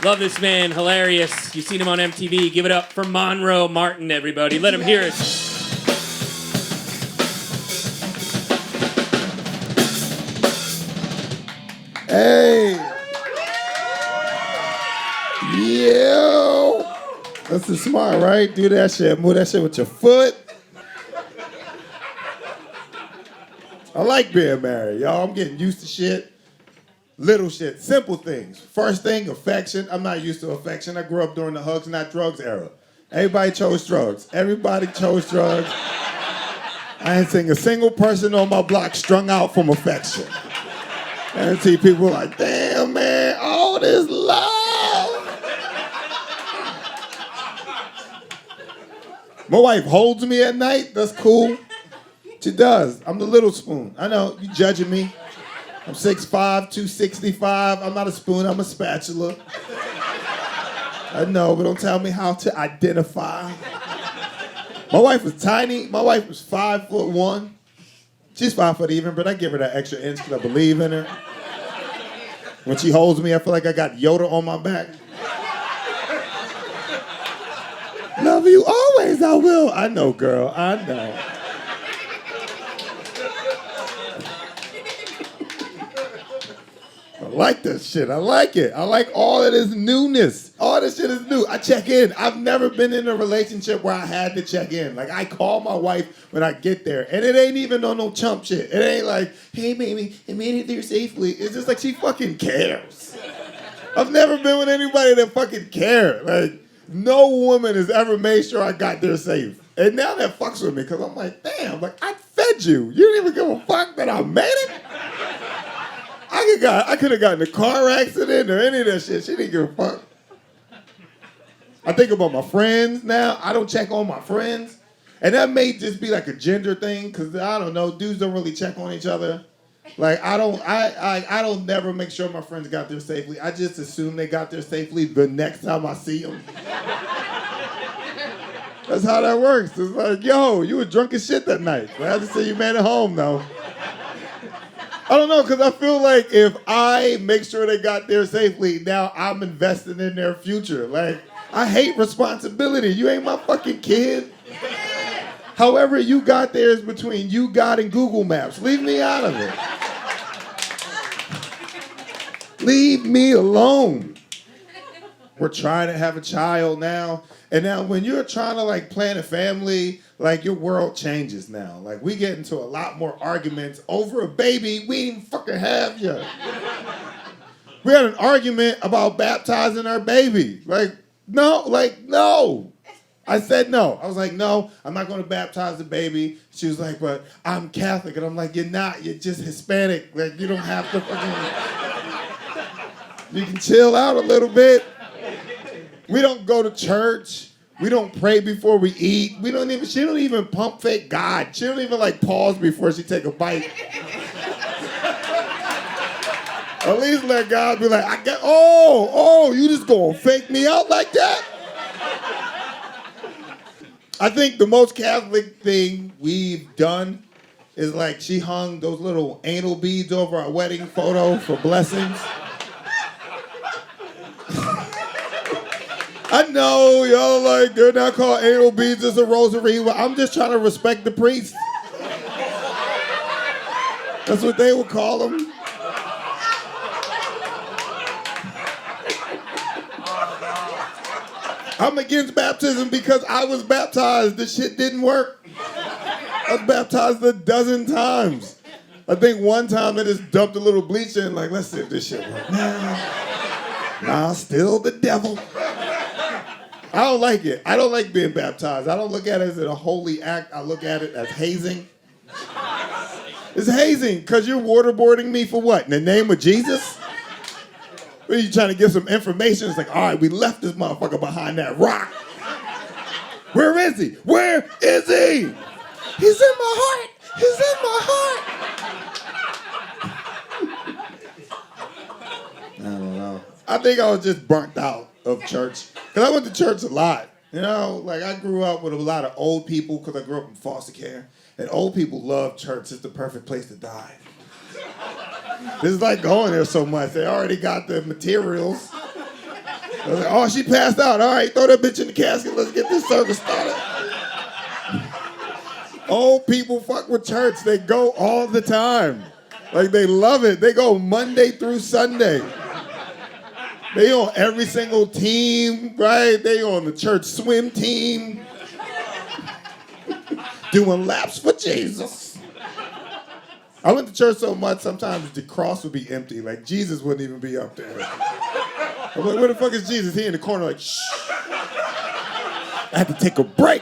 Love this man, hilarious. You've seen him on MTV. Give it up for Monroe Martin, everybody. Let him hear it. Hey! Yo! That's the smart, right? Do that shit. Move that shit with your foot. I like being married, y'all. I'm getting used to shit. Little shit, simple things. First thing, affection. I'm not used to affection. I grew up during the hugs, not drugs era. Everybody chose drugs. Everybody chose drugs. I ain't seen a single person on my block strung out from affection. And I see people like, damn, man, all this love. My wife holds me at night. That's cool. She does. I'm the little spoon. I know, you judging me. I'm 6'5", 265. I'm not a spoon, I'm a spatula. I know, but don't tell me how to identify. My wife was tiny. My wife was 5'1". She's 5 foot even, but I give her that extra inch because I believe in her. When she holds me, I feel like I got Yoda on my back. Love you always, I will. I know, girl, I know. I like this shit. I like it. I like all of this newness. All this shit is new. I check in. I've never been in a relationship where I had to check in. Like, I call my wife when I get there, and it ain't even on no chump shit. It ain't like, hey, baby, I made it there safely. It's just like she fucking cares. I've never been with anybody that fucking cared. Like, no woman has ever made sure I got there safe. And now that fucks with me, because I'm like, damn, like, I fed you. You didn't even give a fuck that I made it? I could have gotten in a car accident or any of that shit. She didn't give a fuck. I think about my friends now. I don't check on my friends. And that may just be like a gender thing, because I don't know, dudes don't really check on each other. Like, I don't never make sure my friends got there safely. I just assume they got there safely the next time I see them. That's how that works. It's like, yo, you were drunk as shit that night. But I just say you made it home, though. I don't know, because I feel like if I make sure they got there safely, now I'm investing in their future. Like, I hate responsibility. You ain't my fucking kid. However you got there is between you, God, and Google Maps. Leave me out of it. Leave me alone. We're trying to have a child now. And now when you're trying to like plan a family, like your world changes now. Like we get into a lot more arguments over a baby we didn't even fucking have yet. We had an argument about baptizing our baby. No. I said no. I was like, no, I'm not going to baptize the baby. She was like, but I'm Catholic. And I'm like, you're not. You're just Hispanic. Like, you don't have to fucking... You can chill out a little bit. We don't go to church. We don't pray before we eat. She don't even pump fake God. She don't even like pause before she take a bite. At least let God be like, you just gonna fake me out like that? I think the most Catholic thing we've done is like she hung those little anal beads over our wedding photo for blessings. I know, y'all like, they're not called anal beads, it's a rosary. Well, I'm just trying to respect the priest. That's what they would call them. I'm against baptism because I was baptized. This shit didn't work. I was baptized a dozen times. I think one time they just dumped a little bleach in, like, let's see if this shit works. Nah, still the devil. I don't like it. I don't like being baptized. I don't look at it as a holy act. I look at it as hazing. It's hazing because you're waterboarding me for what? In the name of Jesus? What are you trying to give some information? It's like, all right, we left this motherfucker behind that rock. Where is he? Where is he? He's in my heart. He's in my heart. I don't know. I think I was just burnt out of church. Because I went to church a lot. You know, like I grew up with a lot of old people because I grew up in foster care. And old people love church. It's the perfect place to die. This is like going there so much. They already got the materials. I was like, oh, she passed out. All right, throw that bitch in the casket. Let's get this service started. Old people fuck with church. They go all the time. Like, they love it. They go Monday through Sunday. They on every single team, right? They on the church swim team. Doing laps for Jesus. I went to church so much, sometimes the cross would be empty. Like, Jesus wouldn't even be up there. I'm like, where the fuck is Jesus? He in the corner like, shh. I had to take a break.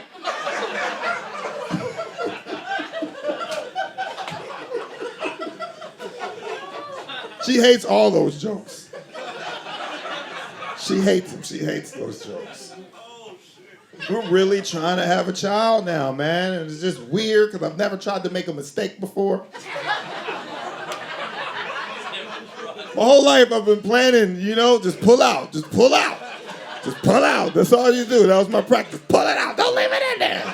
She hates all those jokes. She hates them. She hates those jokes. We're really trying to have a child now, man. And it's just weird because I've never tried to make a mistake before. My whole life I've been planning, just pull out, just pull out. Just pull out. That's all you do. That was my practice. Pull it out. Don't leave it in there.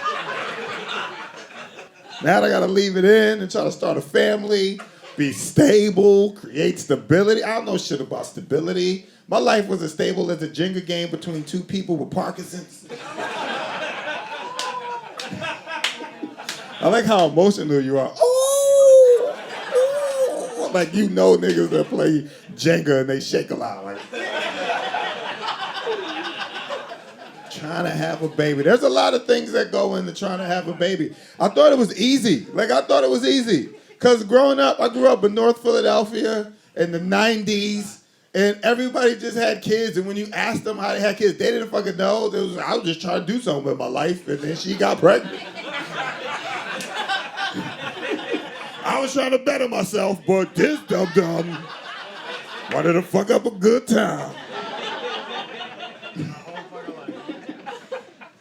Now I gotta leave it in and try to start a family, be stable, create stability. I don't know shit about stability. My life was as stable as a Jenga game between two people with Parkinson's. I like how emotional you are. Ooh, ooh. Like niggas that play Jenga and they shake a lot. Like, trying to have a baby. There's a lot of things that go into trying to have a baby. I thought it was easy. Because growing up, I grew up in North Philadelphia in the 90s. And everybody just had kids, and when you asked them how they had kids, they didn't fucking know. I was just trying to do something with my life, and then she got pregnant. I was trying to better myself, but this dum-dum wanted to fuck up a good time.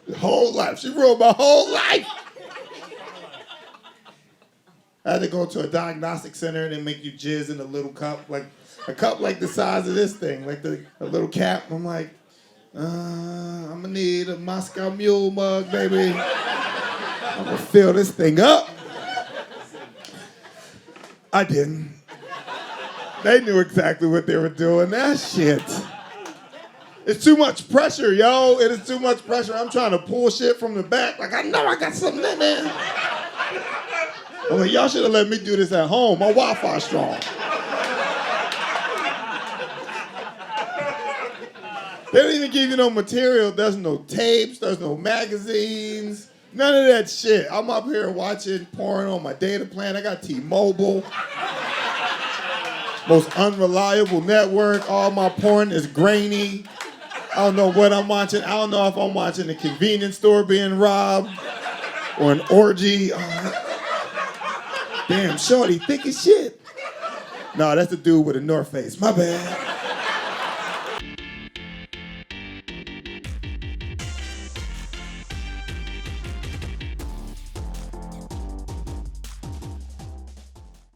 The whole life. She ruined my whole life. I had to go to a diagnostic center, and they make you jizz in a little cup, like a cup like the size of this thing, like a little cap. I'm like, I'm gonna need a Moscow Mule mug, baby. I'm gonna fill this thing up. I didn't. They knew exactly what they were doing. That shit. It's too much pressure, yo. It is too much pressure. I'm trying to pull shit from the back. Like, I know I got something in there. I'm like, y'all should have let me do this at home. My Wi-Fi's strong. They don't even give you no material. There's no tapes. There's no magazines. None of that shit. I'm up here watching porn on my data plan. I got T-Mobile. Most unreliable network. All my porn is grainy. I don't know what I'm watching. I don't know if I'm watching a convenience store being robbed or an orgy. Damn, shorty, thick as shit. No, that's the dude with a North Face. My bad.